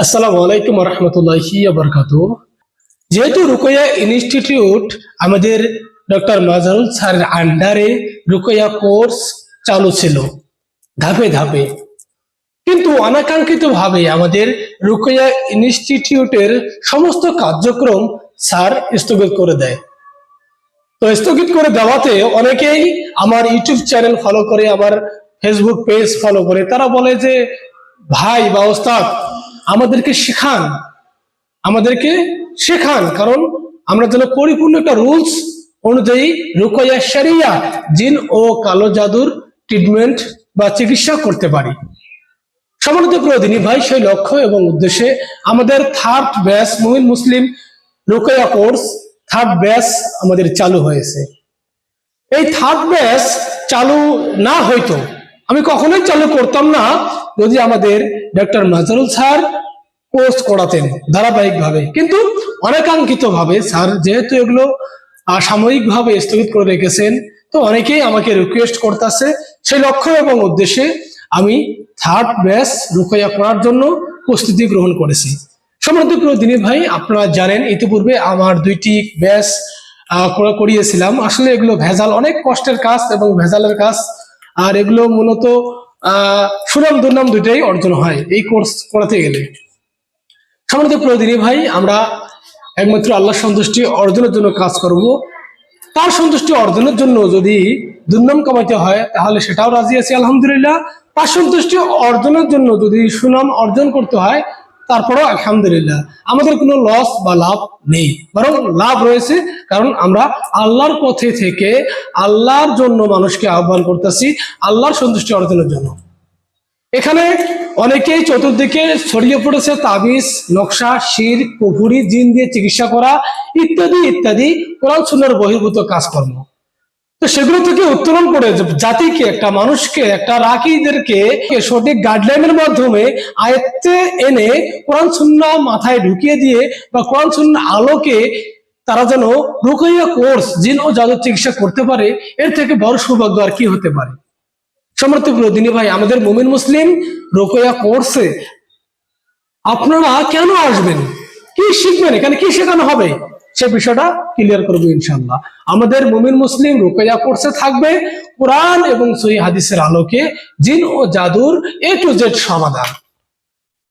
আসসালামু আলাইকুম রহমতুল্লাহি বারাকাতুহু। যেহেতু রুকয়া ইনস্টিটিউট আমাদের ডক্টর মাজহারুল স্যারের আন্ডারে রুকয়া কোর্স চালু ছিল ধাপে ধাপে, কিন্তু অনাকাঙ্ক্ষিত ভাবে আমাদের রুকয়া ইনস্টিটিউটের সমস্ত কার্যক্রম স্যার স্থগিত করে দেয়। তো স্থগিত করে দেওয়াতে অনেকেই আমার ইউটিউব চ্যানেল ফলো করে, আমার ফেসবুক পেজ ফলো করে, তারা বলে যে ভাই বা ওস্তাদ আমাদেরকে শেখান, আমাদেরকে শেখান, কারণ আমরা যেন পরিপূর্ণ একটা রুলস অনুযায়ী রুকয়া শরিয়া জিন ও কালো জাদুর ট্রিটমেন্ট বা চিকিৎসা করতে পারি। সম্মানিত প্রিয়দিনী ভাই, সেই লক্ষ্য এবং উদ্দেশ্যে আমাদের থার্ড ব্যাচ মুমিন মুসলিম রুকয়া কোর্স থার্ড ব্যাচ আমাদের চালু হয়েছে। এই থার্ড ব্যাচ চালু না হইতো, আমি কখনোই চালু করতাম না যদি আমাদের ডক্টর মাজহারুল স্যার কোর্স করাতেন ধারাবাহিকভাবে। কিন্তু অনাকাঙ্ক্ষিত ভাবে স্যার যেহেতু এগুলো সাময়িকভাবে স্থগিত করে রেখেছেন, তো অনেকেই আমাকে রিকোয়েস্ট করতেছে। সেই লক্ষ্য এবং উদ্দেশ্যে আমি থার্ড ব্যাচ রুকয়া করার জন্য প্রস্তুতি গ্রহণ করেছি। সম্মানিত প্রিয় দিনী ভাই, আপনারা জানেন ইতিপূর্বে আমার দুইটি ব্যাচ করিয়েছিলাম। আসলে এগুলো ভেজাল, অনেক কষ্টের কাজ এবং ভেজালের কাজ, আর এগুলো মূলত সুনাম দুর্নাম দুইটাই অর্জন হয় এই কোর্স করাতে গেলে। সম্মানিত প্রিয় দিনী ভাই, আমরা একমাত্র আল্লাহর সন্তুষ্টি অর্জনের জন্য কাজ করব। তার সন্তুষ্টি অর্জনের জন্য যদি দুর্নাম কামাইতে হয় তাহলে সেটাও রাজি আছি আলহামদুলিল্লাহ। তার সন্তুষ্টি অর্জনের জন্য যদি সুনাম অর্জন করতে হয় তারপরও আলহামদুলিল্লাহ। আমাদের কোনো লস বা লাভ নেই, বরং লাভ রয়েছে, কারণ আমরা আল্লাহর পথে থেকে আল্লাহর জন্য মানুষকে আহ্বান করতেছি, আল্লাহর সন্তুষ্টি অর্জনের জন্য। এখানে অনেকেই চতুর্দিকে ছড়িয়ে পড়েছে তাবিজ, নকশা, শির, কুফরি, জিন দিয়ে চিকিৎসা করা ইত্যাদি ইত্যাদি কোরআন সুন্নাহর বহির্ভূত কাজকর্ম। তো সেগুলো থেকে উত্তোলন করে জাতিকে, একটা মানুষকে, একটা রাকিদেরকে সঠিক গাইডলাইনের মাধ্যমে আয়ত্তে এনে কোরআন সুন্নাহ মাথায় ঢুকিয়ে দিয়ে বা কোরআন সুন্নাহ আলোকে তারা যেন রুকয়া কোর্স জিন ও জাদুর চিকিৎসা করতে পারে, এর থেকে বড় সৌভাগ্য আর কি হতে পারে। সম্মানিত প্রিয় দিনী ভাই, আমাদের মুমিন মুসলিম রুকয়া কোর্সে আপনারা কেন আসবেন, কি শিখবেন, এখানে কি শেখানো হবে, সে বিষয়টা ক্লিয়ার করবো ইনশাআল্লাহ। আমাদের মুমিন মুসলিম রুকয়া কোর্সে থাকবে কোরআন এবং সহিহ হাদিসের আলোকে জিন ও জাদুর A to Z সমাধান।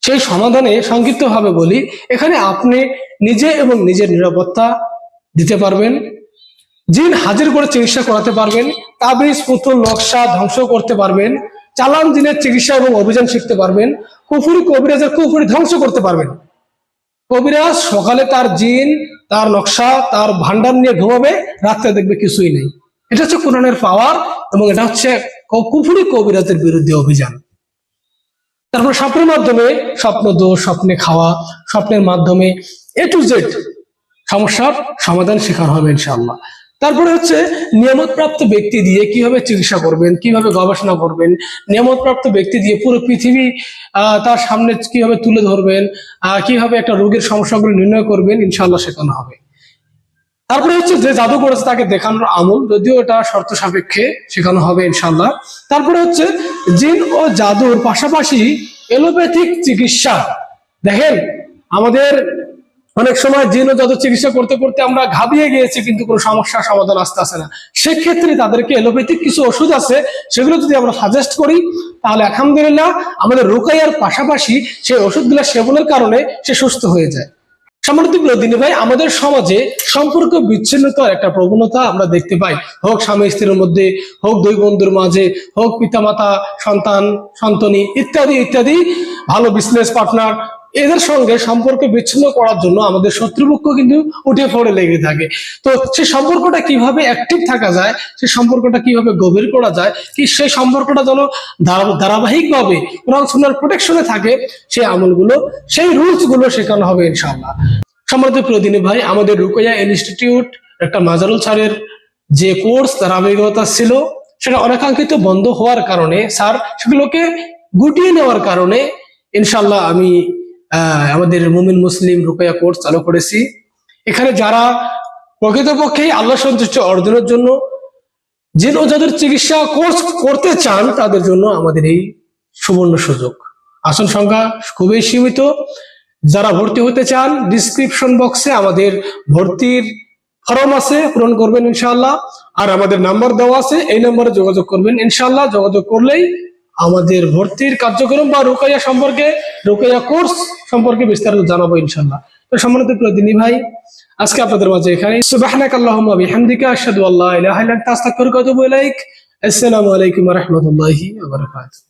সেই সমাধানে সংক্ষিপ্ত ভাবে বলি, এখানে আপনি নিজে এবং নিজের নিরাপত্তা দিতে পারবেন, জিন হাজির করে চিকিৎসা করাতে পারবেন, তাবিজ পুতুল নকশা ধ্বংস করতে পারবেন, চালান জিনের চিকিৎসা এবং অভিযান শিখতে পারবেন, কুফরি কবিরাজের কুফরি ধ্বংস করতে পারবেন। কবিরাজ সকালে তার জিন, তার নকশা, তার ভান্ডার নিয়ে ঘুমাবে, রাত্রে দেখবে কিছুই নেই। এটা হচ্ছে কোরআনের পাওয়ার, এবং এটা হচ্ছে কুফরি কবিরাজের বিরুদ্ধে অভিযান। তারপর স্বপ্নের মাধ্যমে স্বপ্ন দোষ, স্বপ্নে খাওয়া, স্বপ্নের মাধ্যমে A to Z সমস্যার সমাধান শেখানো হবে ইনশাআল্লাহ। তারপরে হচ্ছে নিয়ামতপ্রাপ্ত ব্যক্তি দিয়ে কিভাবে চিকিৎসা করবেন, কিভাবে গবেষণা করবেন, নিয়ামতপ্রাপ্ত ব্যক্তি দিয়ে পুরো পৃথিবী তার সামনে কিভাবে তুলে ধরবেন, কিভাবে একটা রোগের সমস্যাগুলো নির্ণয় করবেন, ইনশাআল্লাহ শেখানো হবে। তারপরে হচ্ছে যে জাদু করেছে তাকে দেখানোর আমল, যদিও এটা শর্ত সাপেক্ষে, শেখানো হবে ইনশাআল্লাহ। তারপরে হচ্ছে জিন ও জাদুর পাশাপাশি এলোপ্যাথিক চিকিৎসা। দেখেন, আমাদের অনেক সময় জিন ও জাদুর চিকিৎসা করতে করতে আমরা ঘাবড়িয়ে গিয়েছি, কিন্তু কোনো সমস্যার সমাধান আসতে না। সেক্ষেত্রে তাদেরকে এলোপ্যাথিক কিছু ওষুধ আছে, সেগুলো যদি আমরা সাজেস্ট করি তাহলে আলহামদুলিল্লাহ আমাদের রুকাইয়ার পাশাপাশি সেই ওষুধগুলো সেবনের কারণে সে সুস্থ হয়ে যায়। সম্মানিত প্রিয় দিনী ভাই, আমাদের সমাজে সম্পর্ক বিচ্ছিন্নতার একটা প্রবণতা আমরা দেখতে পাই, হোক স্বামী স্ত্রীর মধ্যে, হোক দুই বন্ধুর মাঝে, হোক পিতামাতা সন্তান সন্তনী ইত্যাদি ইত্যাদি, ভালো বিজনেস পার্টনার, এদের সঙ্গে সম্পর্ক বিচ্ছিন্ন করার জন্য আমাদের শত্রুপক্ষ কিন্তু উঠে পড়ে লেগে থাকে। তো সেই সম্পর্কটা কিভাবে অ্যাক্টিভ থাকা যায়, সেই সম্পর্কটা কিভাবে গভীর করা যায়, কি সেই সম্পর্কটা যেন ধারাবাহিকভাবে কোরআন সুন্নাহর প্রোটেকশনে থাকে, সেই আমলগুলো, সেই রুলস গুলো শেখানো হবে ইনশাআল্লাহ। সম্মানিত প্রিয় দিনী ভাই, আমাদের রুকয়া ইনস্টিটিউট একটা মাজহারুল স্যারের যে কোর্স ধারাবাহিকতা ছিল, সেটা অনাকাঙ্ক্ষিত বন্ধ হওয়ার কারণে, স্যার সেগুলোকে গুটিয়ে নেওয়ার কারণে ইনশাআল্লাহ আমি আমাদের মুমিন মুসলিম রুকয়া কোর্স চালু করেছি। এখানে যারা প্রকৃতপক্ষে আল্লাহ সন্তুষ্টি অর্জনের জন্য জিন ও যাদের চিকিৎসা কোর্স করতে চান, তাদের জন্য আমাদের এই সুবর্ণ সুযোগ। আসন সংখ্যা খুবই সীমিত, যারা ভর্তি হতে চান ডিসক্রিপশন বক্সে আমাদের ভর্তির ফর্ম আছে, পূরণ করবেন ইনশাআল্লাহ। আর আমাদের নাম্বার দেওয়া আছে, এই নাম্বারে যোগাযোগ করবেন ইনশাআল্লাহ। যোগাযোগ করলেই আমাদের ভর্তির কার্যক্রম বা রুকাইয়া সম্পর্কে, রুকাইয়া কোর্স সম্পর্কে বিস্তারিত জানাবো ইনশাআল্লাহ। তো সম্মানিত প্রিয় দিনী ভাই, আজকে আপনাদের মাঝে এখানে সুবহানাকাল্লাহুম্মা বিহামদিকা আশহাদু আল্লা ইলাহা ইল্লা আনতা আস্তাগফিরুকা ওয়া আতুবু ইলাইক। আসসালামু আলাইকুম ওয়া রাহমাতুল্লাহি ওয়া বারাকাতুহু।